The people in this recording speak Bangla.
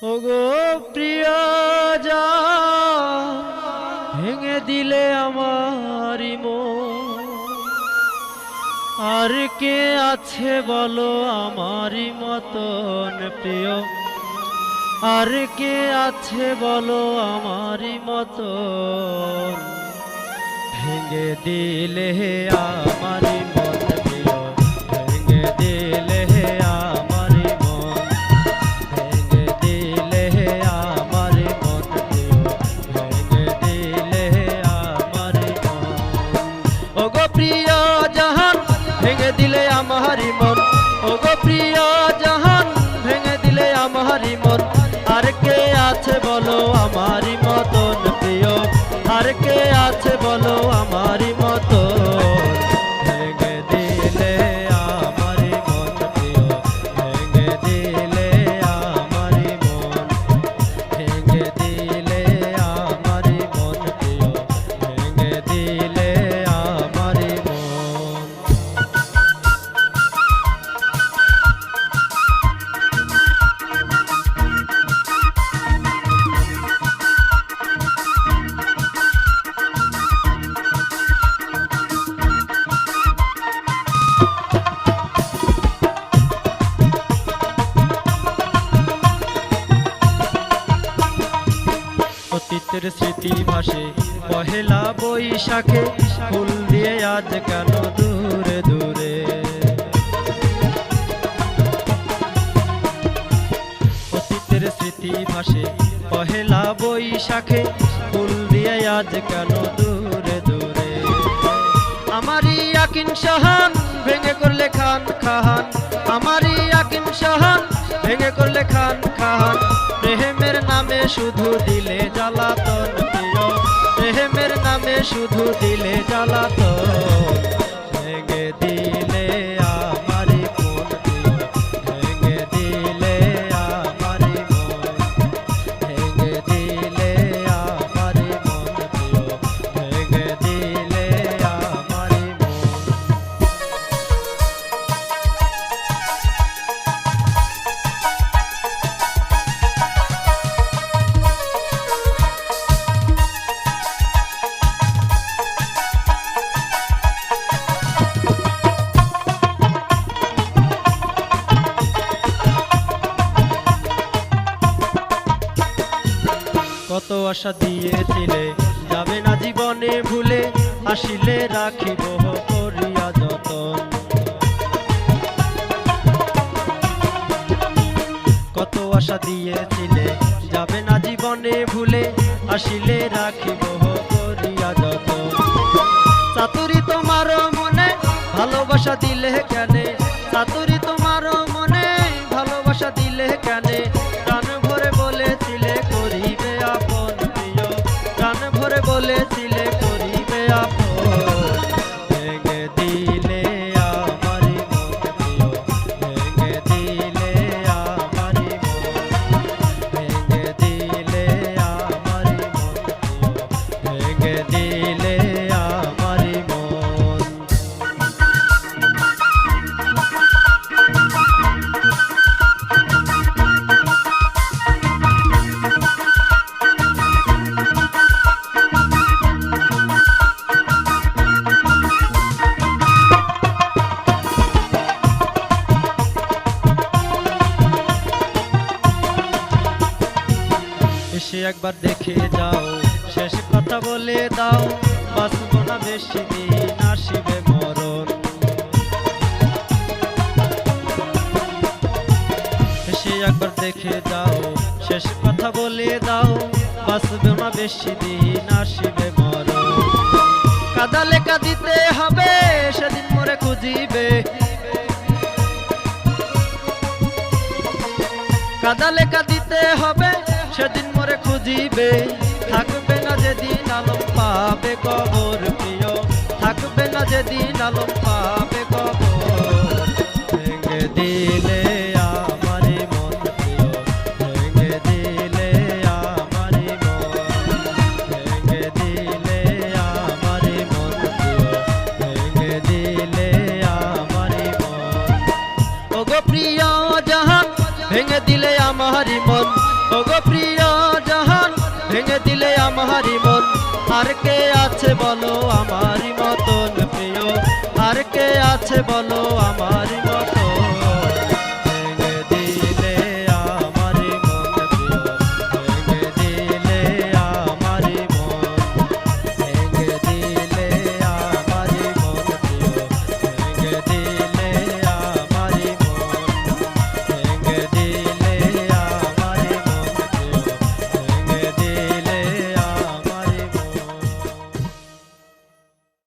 ওগো প্রিয় জান, ভেঙে দিলে আমারি মন। আর কে আছে বলো আমারি মতন প্রিয়? আর কে আছে বলো আমারি মতন? ভেঙে দিলে আমারি মন প্রিয়, ভেঙে দিলে আমারি মন, ভেঙে দিলে আমারি মন প্রিয়, ভেঙে দিলে আমারি মন। ওগো প্রিয় জাহান, ভেঙে দিলে আমারি মন। ওগো প্রিয় জাহান, ভেঙে দিলে আমারি মন। আর কে আছে বলো আমারি মতন প্রিয়? আর কে আছে বলো আমারি মতন? ভেঙে দিলে আমারি মন প্রিয়, ভেঙে দিলে আমারি মন, ভেঙে দিলে আমারি মন প্রিয়, ভেঙে দিলে আমারি মন। অতীতের স্মৃতি ভাসে পহেলা বৈশাখে, ফুল দিয়ে আজ কেন দূরে দূরে? অতীতের স্মৃতি ভাসে পহেলা বৈশাখে, ফুল দিয়ে আজ কেন দূরে দূরে? আমারই আকিন শাহান, ভেঙে করলে খান খান। আমারই আকিন শাহান, ভেঙে করলে খান খান। প্রেমের নামে শুধু দিলে জ্বালাতন প্রিয়, প্রেমের নামে শুধু দিলে জ্বালাতন। ভেঙে দিলে আমারি মন প্রিয়, ভেঙে দিলে আমারি মন, ভেঙে দিলে আমারি মন প্রিয়, ভেঙে দিলে আমারি মন। কত আশা দিয়েছিলে যাবে না জীবনে ভুলে, আসিলে রাখিব করিয়া যতন। কত আশা দিয়েছিলে যাবে না জীবনে ভুলে, আসিলে রাখিব করিয়া যতন। চাতুরি তোমার মনে ভালোবাসা দিলে কেনে? চাতুরি তোমার মনে ভালোবাসা দিলে কেনে? প্রাণ ভরে বলেছিলে করিবে আপন প্রিয়, প্রাণ ভরে বলেছিলে করিবে আপন। ভেঙে দিলে আমারি মন প্রিয়, ভেঙে দিলে আমারি মন, ভেঙে দিলে আমারি মন প্রিয়, ভেঙে দিলে আমারি মন। এসে একবার দেখে যাও, শেষ কথা বলে দাও, বাঁচব না বেশি দিন, আসিবে মরণ। এসে একবার দেখে যাও, শেষ কথা বলে দাও, বাঁচব না বেশি দিন, আসিবে মরণ। কাঁদালে কাঁদিতে হবে, সেদিন মোরে খুঁজিবে। কাঁদালে কাঁদিতে হবে, সেদিন মোরে খুঁজিবে। থাকবে না যেদিন আলম পাবে কবর প্রিয়, থাকবে না যেদিন আলম পাবে কবর। ভেঙে দিলে আমারি মন প্রিয়, ভেঙে দিলে আমারি মন, ভেঙে দিলে আমারি মন প্রিয়, ভেঙে দিলে আমারি মন। ওগো প্রিয় জাহান, ভেঙে দিলে আমারি মন। ওগো প্রিয় জাহান ভেঙে দিলে আমারই মন, আর কে আছে বলো আমারই মতন প্রিয়, আর কে আছে বলো আমার